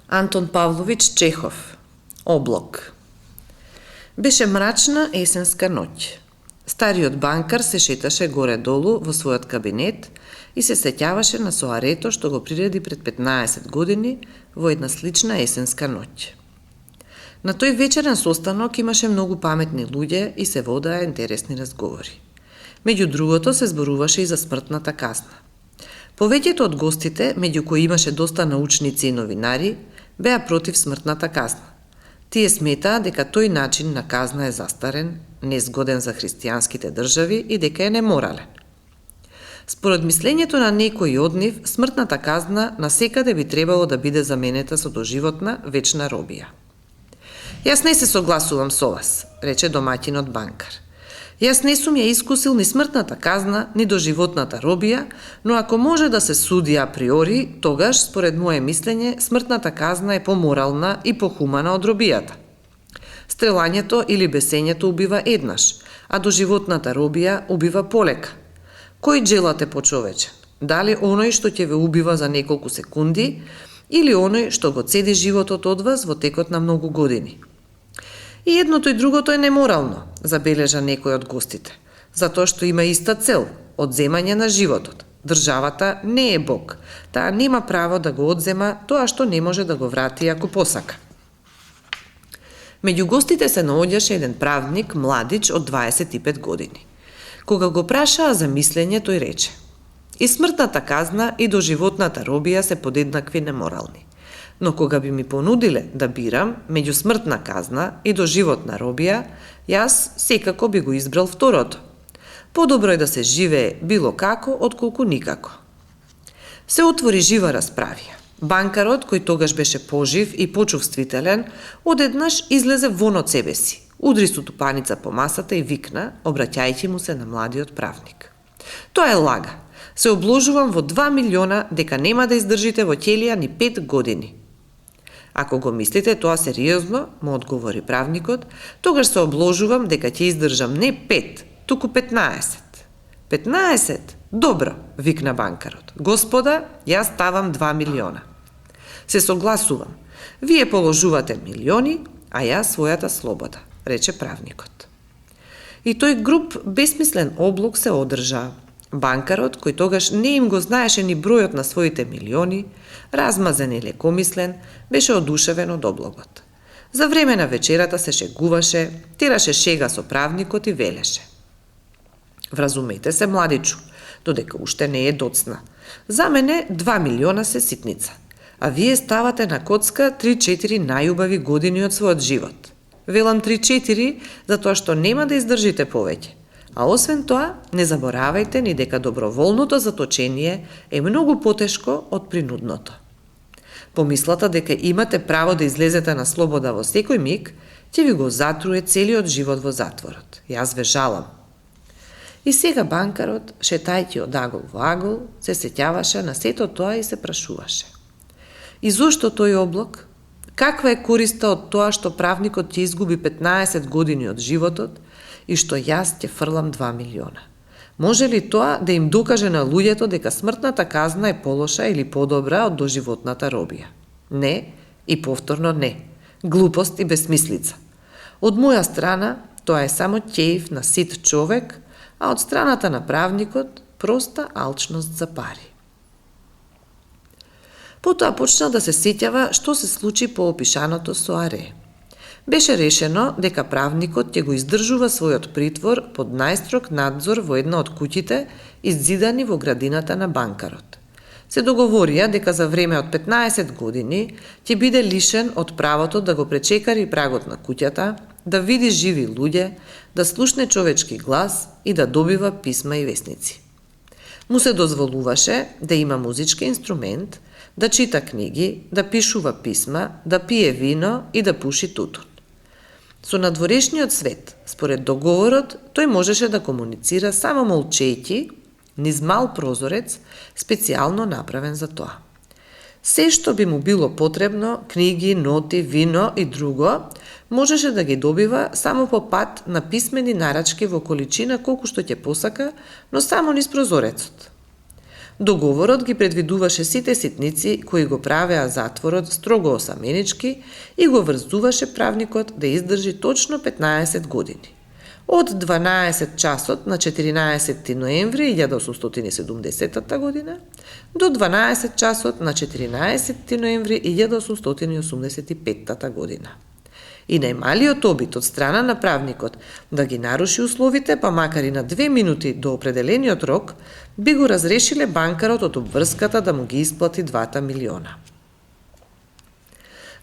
Антон Павлович Чехов. Облак. Беше мрачна есенска ноќ. Стариот банкар се шеташе горе-долу во својот кабинет и се сеќаваше на соарето што го приреди пред 15 години во една слична есенска ноќ. На тој вечерен состанок имаше многу паметни луѓе и се водеа интересни разговори. Меѓу другото се зборуваше и за смртната казна. Повеќето од гостите, меѓу кои имаше доста научници и новинари, беа против смртната казна. Тие сметаа дека тој начин на казна е застарен, незгоден за христијанските држави и дека е неморален. Според мислењето на некои од нив, смртната казна насекаде би требало да биде заменета со доживотна вечна робија. Јас не се согласувам со вас, рече домаќинот банкар. Јас не сум ја искусил ни смртната казна, ни доживотната робија, но ако може да се суди априори, тогаш, според моје мислење, смртната казна е поморална и похумана од робијата. Стрелањето или бесењето убива еднаш, а доживотната робија убива полека. Кој джелат е почовечен? Дали оној што ќе ве убива за неколку секунди, или оној што го цеди животот од вас во текот на многу години? И едното и другото е неморално, забележа некој од гостите, затоа што има иста цел – одземање на животот. Државата не е Бог, таа нема право да го одзема тоа што не може да го врати ако посака. Меѓу гостите се наоѓаше еден правник, младич од 25 години. Кога го прашаа за мислење, тој рече: и смртната казна и доживотната робија се подеднакви неморални. Но кога би ми понудиле да бирам меѓу смртна казна и доживотна робија, јас секако би го избрал второто. Подобро е да се живее било како, отколку никако. Се отвори жива расправија. Банкарот, кој тогаш беше пожив и почувствителен, одеднаш излезе вон од себе си, удри со тупаница по масата и викна, обраќајќи му се на младиот правник: тоа е лага. Се обложувам во 2 милиона дека нема да издржите во ќелија ни 5 години. Ако го мислите тоа сериозно, му одговори правникот, тогаш се обложувам дека ќе издржам не 5, туку 15. 15? Добро, викна банкарот. Господа, јас ставам 2 милиона. Се согласувам. Вие положувате милиони, а јас својата слобода, рече правникот. И тој груб бесмислен облог се одржа. Банкарот, кој тогаш не им го знаеше ни бројот на своите милиони, размазен и лекомислен, беше одушевен од облогот. За време на вечерата се шегуваше, тераше шега со правникот и велеше: вразумете се, младичу, додека уште не е доцна. За мене 2 милиона се ситница, а вие ставате на коцка 3-4 најубави години од својот живот. Велам 3-4, затоа што нема да издржите повеќе. А освен тоа, не заборавајте ни дека доброволното заточение е многу потешко од принудното. Помислата дека имате право да излезете на слобода во секој миг, ќе ви го затруе целиот живот во затворот. Јас ве жалам. И сега банкарот, шетајќи од агол во агол, се сеќаваше на сето тоа и се прашуваше: и зошто тој облог? Каква е користа од тоа што правникот ќе изгуби 15 години од животот и што јас ќе фрлам 2 милиона? Може ли тоа да им докаже на луѓето дека смртната казна е полоша или подобра од доживотната робија? Не и повторно не. Глупост и бесмислица. Од моја страна, тоа е само ќеив на сит човек, а од страната на правникот проста алчност за пари. Потоа почна да се сеќава што се случи по опишаното соаре. Беше решено дека правникот ќе го издржува својот притвор под најстрог надзор во една од куќите иззидани во градината на банкарот. Се договорија дека за време од 15 години ќе биде лишен од правото да го пречекари прагот на куќата, да види живи луѓе, да слушне човечки глас и да добива писма и весници. Му се дозволуваше да има музички инструмент, да чита книги, да пишува писма, да пие вино и да пуши тутун. Со надворешниот свет, според договорот, тој можеше да комуницира само молчејќи низ мал прозорец, специјално направен за тоа. Се што би му било потребно, книги, ноти, вино и друго, можеше да ги добива само по пат на писмени нарачки во количина колку што ќе посака, но само низ прозорецот. Договорот ги предвидуваше сите ситници кои го правеа затворот строго осаменички и го врзуваше правникот да издржи точно 15 години. Од 12 часот на 14 ноември 1870 година до 12 часот на 14 ноември 1885 година. И најмалиот обид од страна на правникот да ги наруши условите, па макар и на 2 минути до определениот рок, би го разрешиле банкарот од обврската да му ги исплати 2 милиона.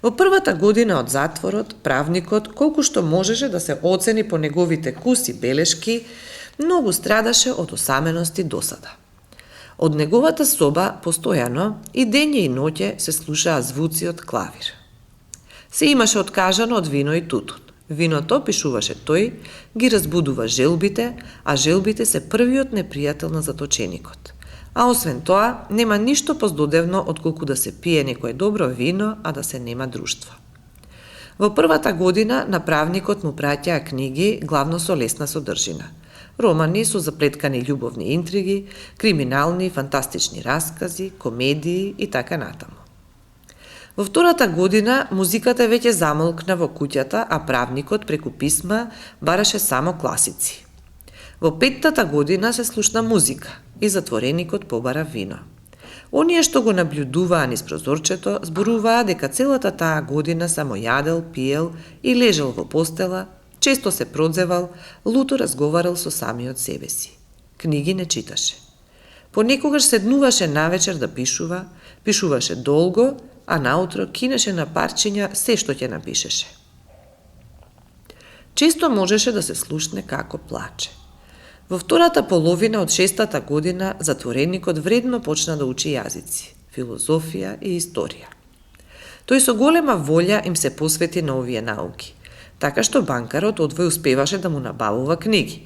Во првата година од затворот, правникот, колку што можеше да се оцени по неговите куси белешки, многу страдаше од осаменост и досада. Од неговата соба постојано и дење и ноќе се слушаа звуци од клавир. Се имаше откажано од вино и тутун. Виното, пишуваше тој, ги разбудува желбите, а желбите се првиот непријател на заточеникот. А освен тоа, нема ништо поздодевно отколку да се пие некое добро вино, а да се нема друштво. Во првата година на правникот му праќаа книги главно со лесна содржина. Романи со заплеткани љубовни интриги, криминални, фантастични раскази, комедии и така натаму. Во втората година музиката веќе замолкна во куќата, а правникот преку писма бараше само класици. Во петтата година се слушна музика и затвореникот побара вино. Оние што го наблюдуваа низ прозорчето зборуваа дека целата таа година само јадел, пиел и лежел во постела, често се продзевал, луто разговарал со самиот себе си. Книги не читаше. Понекогаш седнуваше навечер да пишува, пишуваше долго, а наутро кинеше на парчиња се што ќе напишеше. Често можеше да се слушне како плаче. Во втората половина од 6-та година затвореникот вредно почна да учи јазици, филозофија и историја. Тој со голема волја им се посвети на овие науки, така што банкарот одвој успеваше да му набавува книги.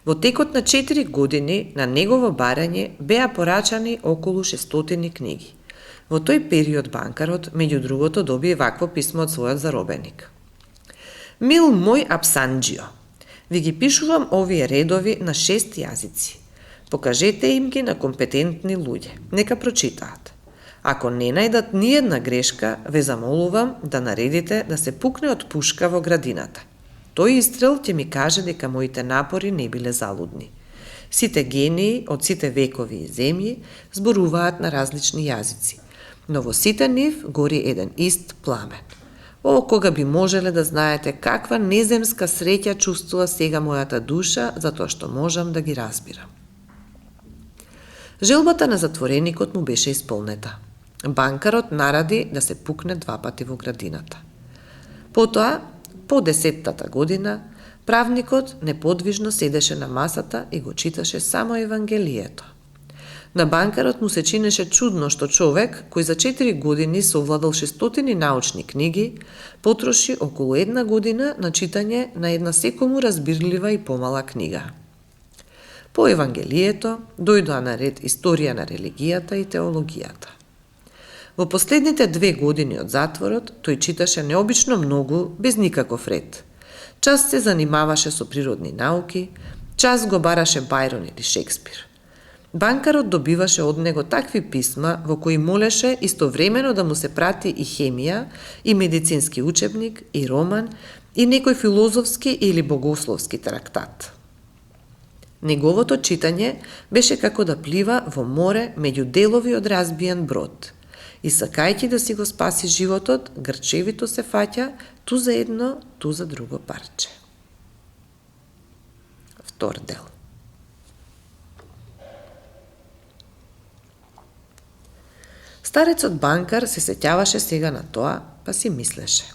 Во текот на 4 години на негово барање беа порачани околу 600 книги. Во тој период банкарот, меѓу другото, добие вакво писмо од својот заробеник. Мил мој Апсанџио, ви ги пишувам овие редови на 6 јазици. Покажете им ги на компетентни луѓе, нека прочитаат. Ако не најдат ниедна грешка, ве замолувам да наредите да се пукне од пушка во градината. Тој истрел ќе ми каже дека моите напори не биле залудни. Сите гении од сите векови и земји зборуваат на различни јазици, но во сите нив гори еден ист пламен. О, кога би можеле да знаете каква неземска среќа чувствува сега мојата душа, затоа што можам да ги разбирам. Желбата на затвореникот му беше исполнета. Банкарот наради да се пукне 2 пати во градината. Потоа, по 10-та година, правникот неподвижно седеше на масата и го читаше само Евангелието. На банкарот му се чинеше чудно што човек, кој за 4 години совладал 600 научни книги, потроши околу 1 година на читање на една секому разбирлива и помала книга. По Евангелието дојдоа на ред историја на религијата и теологијата. Во последните 2 години од затворот, тој читаше необично многу, без никаков ред. Час се занимаваше со природни науки, час го бараше Бајрон или Шекспир. Банкарот добиваше од него такви писма во кои молеше истовремено да му се прати и хемија, и медицински учебник, и роман, и некој филозофски или богословски трактат. Неговото читање беше како да плива во море меѓу делови од разбиен брод. И сакајќи да си го спаси животот, грчевито се фаќа ту за едно, ту за друго парче. Втор дел. Старецот банкар се сеќаваше сега на тоа, па си мислеше.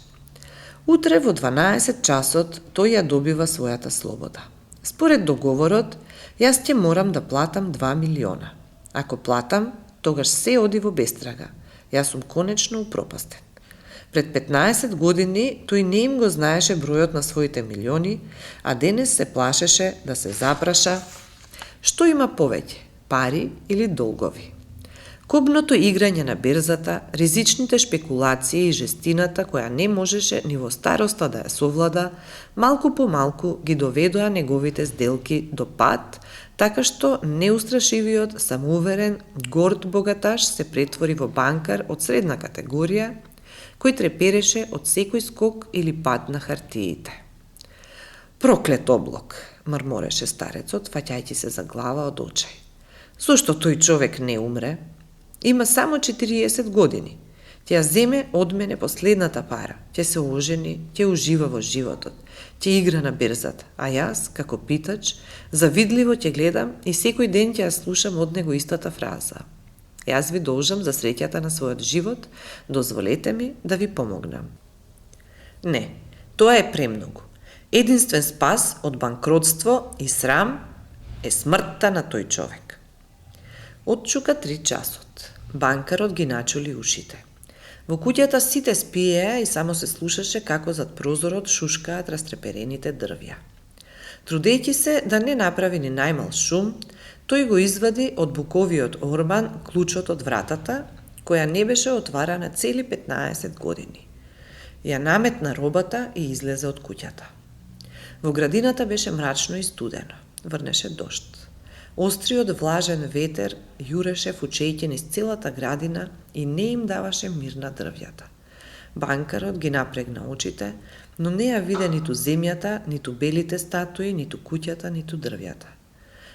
Утре во 12 часот тој ја добива својата слобода. Според договорот, јас ќе морам да платам 2 милиона. Ако платам, тогаш се оди во бестрага. Јас сум конечно упропастен. Пред 15 години тој не им го знаеше бројот на своите милиони, а денес се плашеше да се запраша што има повеќе, пари или долгови. Кобното играње на берзата, ризичните шпекулации и жестината која не можеше ни во староста да ја совлада, малку по малку ги доведоа неговите сделки до пат, така што неустрашивиот, самоуверен, горд богаташ се претвори во банкар од средна категорија, кој трепереше од секој скок или пад на хартиите. Проклет облок, мрмореше старецот, фаќајќи се за глава од очај. Зошто тој човек не умре? Има само 40 години. Ќе ја земе од мене последната пара, ќе се ожени, ќе ужива во животот, ќе игра на берзата, а јас, како питач, завидливо ќе гледам и секој ден ќе ја слушам од него истата фраза. Јас ви должам за среќата на својот живот, дозволете ми да ви помогнам. Не, тоа е премногу. Единствен спас од банкротство и срам е смртта на тој човек. Отчука 3 часот. Банкарот ги начули ушите. Во куќата сите спиеа и само се слушаше како зад прозорот шушкаат растреперените дрвја. Трудејќи се да не направи ни најмал шум, тој го извади од буковиот орбан клучот од вратата, која не беше отварана цели 15 години. Ја наметна робата и излезе од куќата. Во градината беше мрачно и студено. Врнеше дожд. Остриот влажен ветер јуреше фучејќи низ целата градина и не им даваше мир на дрвјата. Банкарот ги напрегна очите, но не ја виде ниту земјата, ниту белите статуи, ниту куќата, ниту дрвјата.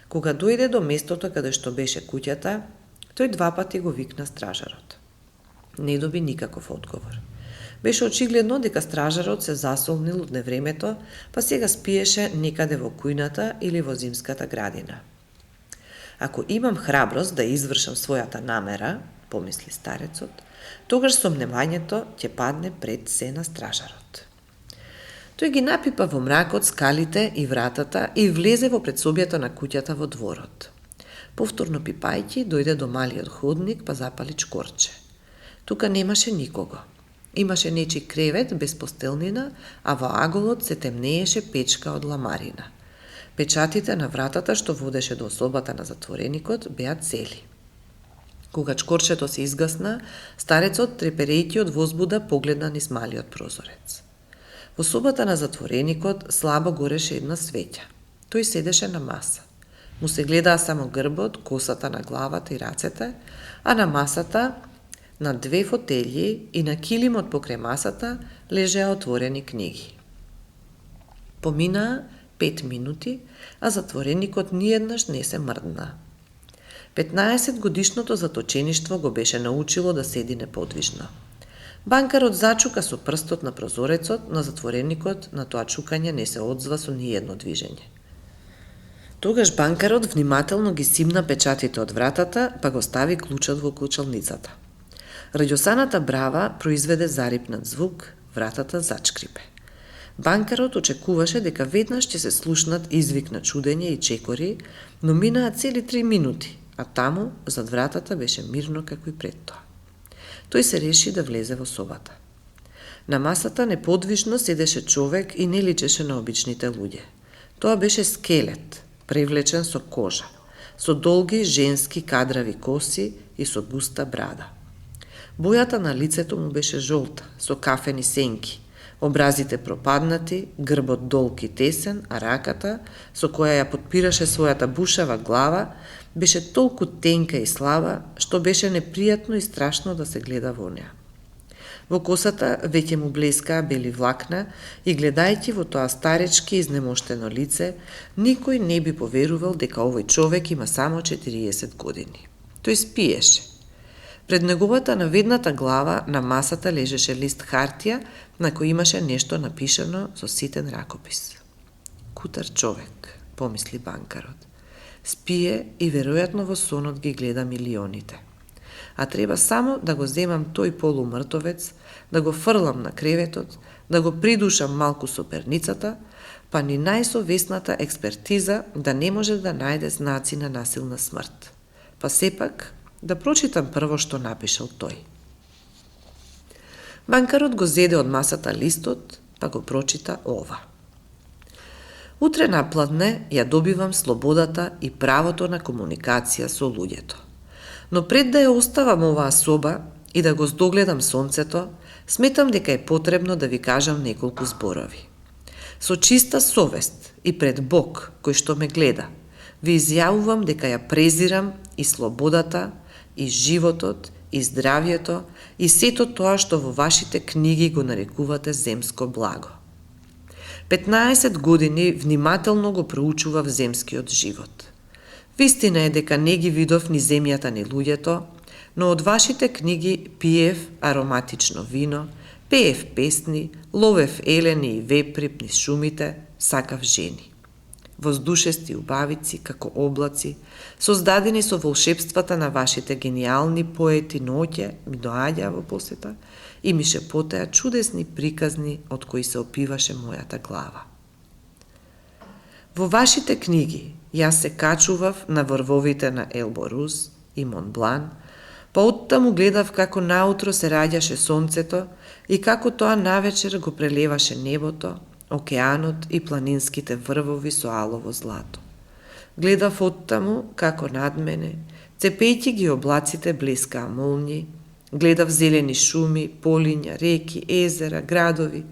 Кога дојде до местото каде што беше куќата, тој 2 пати го викна стражарот. Не доби никаков одговор. Беше очигледно дека стражарот се засолнил од невремето, па сега спиеше некаде во кујната или во зимската градина. Ако имам храброст да извршам својата намера, помисли старецот, тогаш сомневањето ќе падне пред се на стражарот. Тој ги напипа во мракот скалите и вратата и влезе во предсобјата на куќата во дворот. Повторно пипајќи, дојде до малиот ходник, па запали чкорче. Тука немаше никого. Имаше нечи кревет без постелнина, а во аголот се темнееше печка од ламарина. Печатите на вратата што водеше до особата на затвореникот беа цели. Кога чкорчето се изгасна, старецот, треперејќи од возбуда, погледна низ малиот прозорец. Во собата на затвореникот слабо гореше една свеќа. Тој седеше на маса. Му се гледаа само грбот, косата на главата и рацете, а на масата, на 2 фотелји и на килимот покрај масата лежеа отворени книги. Поминаа 5 минути, а затвореникот ниеднаш не се мрдна. 15 годишното заточеништво го беше научило да седи неподвижно. Банкарот зачука со прстот на прозорецот, но затвореникот на тоа чукање не се одзва со ниедно движење. Тогаш банкарот внимателно ги симна печатите од вратата, па го стави клучот во клучалницата. Раѓосаната брава произведе зарипнат звук, вратата зачкрипе. Банкарот очекуваше дека веднаш ќе се слушнат извик на чудење и чекори, но минаа цели 3 минути, а таму, зад вратата, беше мирно како и пред тоа. Тој се реши да влезе во собата. На масата неподвижно седеше човек и не личеше на обичните луѓе. Тоа беше скелет, превлечен со кожа, со долги женски кадрави коси и со густа брада. Бојата на лицето му беше жолта, со кафени сенки, образите пропаднати, грбот долг и тесен, а раката, со која ја подпираше својата бушава глава, беше толку тенка и слаба, што беше непријатно и страшно да се гледа во неа. Во косата веќе му блескаа бели влакна и гледајќи во тоа старечки изнемоштено лице, никој не би поверувал дека овој човек има само 40 години. Тој спиеше. Пред неговата наведната глава на масата лежеше лист хартија на кој имаше нешто напишано со ситен ракопис. Кутар човек, помисли банкарот. Спие и веројатно во сонот ги гледа милионите. А треба само да го земам тој полумртовец, да го фрлам на креветот, да го придушам малку со перницата, па ни најсовесната експертиза да не може да најде знаци на насилна смрт. Па сепак да прочитам прво што напишал тој. Банкарот го зеде од масата листот, па го прочита ова. Утре напладне ја добивам слободата и правото на комуникација со луѓето. Но пред да ја оставам оваа соба и да го здогледам сонцето, сметам дека е потребно да ви кажам неколку зборови. Со чиста совест и пред Бог, кој што ме гледа, ви изјавувам дека ја презирам и слободата, и животот, и здравјето, и сето тоа што во вашите книги го нарекувате земско благо. 15 години внимателно го проучував земскиот живот. Вистина е дека не ги видов ни земјата ни луѓето, но од вашите книги пиев ароматично вино, пеев песни, ловев елени и вепри низ шумите, сакав жени. Воздушести убавици, како облаци, создадени со волшебствата на вашите гениални поети ноќе, ми доаѓа во посета и ми шепотеа чудесни приказни од кои се опиваше мојата глава. Во вашите книги јас се качував на врвовите на Елборус и Монблан, па оттаму гледав како наутро се раѓаше сонцето и како тоа навечер го прелеваше небото, океанот и планинските врвови со алово злато. Гледав оттаму како над мене, цепејќи ги облаците блескаа молњи, гледав зелени шуми, полиња, реки, езера, градови,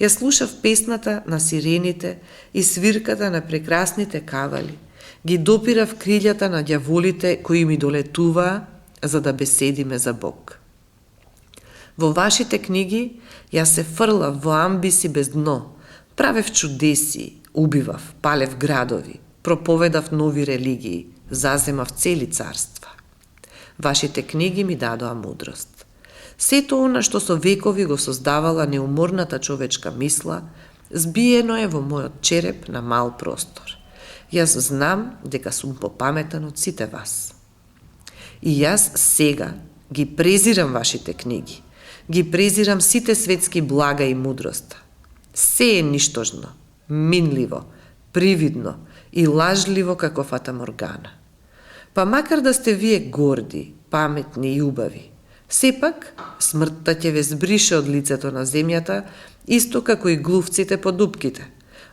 ја слушав песната на сирените и свирката на прекрасните кавали, ги допирав крилјата на ѓаволите кои ми долетуваа за да беседиме за Бог. Во вашите книги јас се фрлав во амбиси без дно, правев чудеси, убивав, палев градови, проповедав нови религии, заземав цели царства. Вашите книги ми дадоа мудрост. Сето она што со векови го создавала неуморната човечка мисла, збиено е во мојот череп на мал простор. Јас знам дека сум попаметен од сите вас. И јас сега ги презирам вашите книги, ги презирам сите светски блага и мудроста. Се е ништожно, минливо, привидно и лажливо како фатаморгана. Па макар да сте вие горди, паметни и убави, сепак смртта ќе ве збрише од лицето на земјата, исто како и глувците по дупките,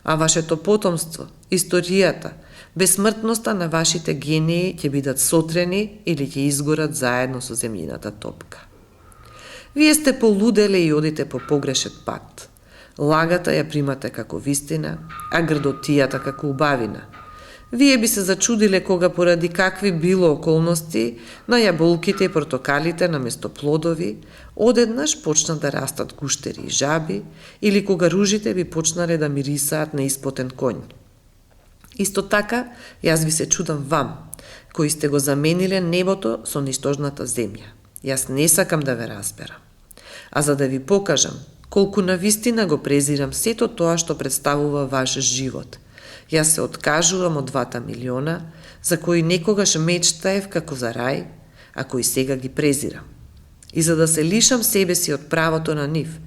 а вашето потомство, историјата, безсмртноста на вашите гении ќе бидат сотрени или ќе изгорат заедно со земјината топка. Вие сте полуделе и одите по погрешен пат. Лагата ја примате како вистина, а грдотијата како убавина. Вие би се зачудиле кога поради какви било околности на јаболките и портокалите наместо плодови одеднаш почнат да растат гуштери и жаби или кога ружите би почнале да мирисаат на испотен конј. Исто така, јас ви се чудам вам, кои сте го замениле небото со ништожната земја. Јас не сакам да ве разберам. А за да ви покажам колку навистина го презирам сето тоа што представува ваш живот, јас се откажувам од 2 милиона, за кои некогаш мечтаев како за рај, а кои сега ги презирам. И за да се лишам себе си од правото на нив,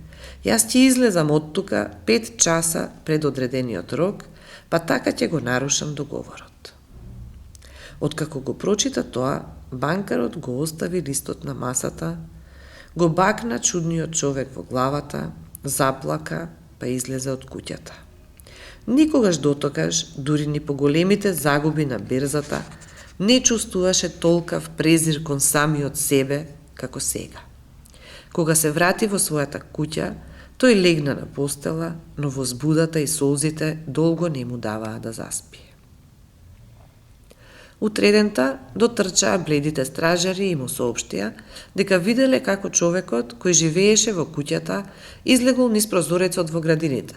јас ќе излезам од тука 5 часа пред одредениот рок, па така ќе го нарушам договорот. Откако го прочита тоа, банкарот го остави листот на масата, го бакна чудниот човек во главата, заплака, па излезе од куќата. Никогаш дотогаш, дури ни по големите загуби на берзата, не чувствуваше толкав презир кон самиот себе, како сега. Кога се врати во својата куќа, тој легна на постела, но возбудата и солзите долго не му даваа да заспие. Утредента дотрчаа бледите стражари и му соопштија дека виделе како човекот кој живееше во куќата излегол низ прозорецот во градините,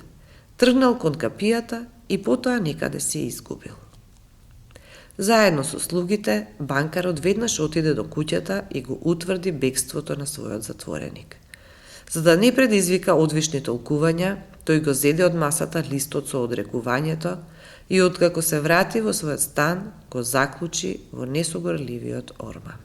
тргнал кон капијата и потоа некаде се изгубил. Заедно со слугите, банкарот веднаш отиде до куќата и го утврди бегството на својот затвореник. За да не предизвика одвишни толкувања, тој го зеде од масата листот со одрекувањето и откако се врати во својот стан, го заклучи во несогорливиот орман.